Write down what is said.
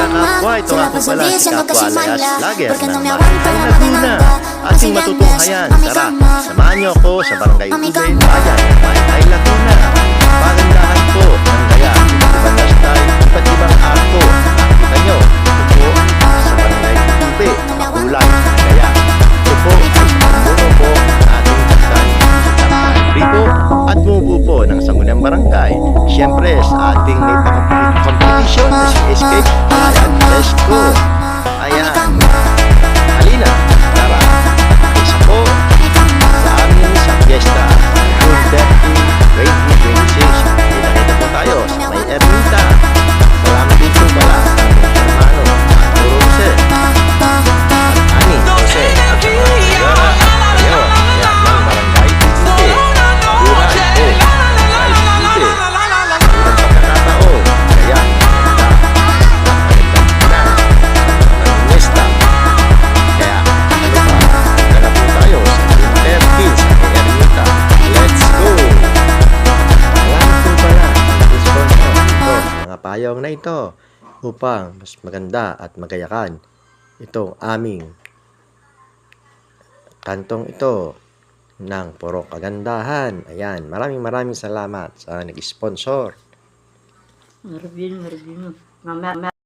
kapwa, ito nga po pala si Kapwa Alayas Lager ng Barangay Laguna. Ating matutunghayan, tara, samahan niyo ako sa Barangay Ubay, Bayan, Barangay Laguna. Pagandahan po ng gaya, iba't ibang style, iba't ibang arto. Nakita niyo, ito po sa Barangay Ubay, makulay, gaya. Ito po ay puno po ng ating kastan, Rico at mubo po ng sangunang barangay. Siyempre sa ating may competition na si SK. Ayan, let's go. Ayan. Halina, tara. Isa po sa amin sa fiesta. June 30, 2026. Kita-kita po tayo sa may Ermita. Salamat din po pala sa aming hermano, Arturo Jose. At Ani Jose. At sa mga sigara. Kayo, ayan, ng barangay Tite. Mabuhay po. Barangay Tite. Ang pagkakataon. Kaya, payong na ito upang mas maganda at magayakan itong aming kantong ito ng puro kagandahan. Ayan, maraming salamat sa nag-sponsor. Review. Mamaya.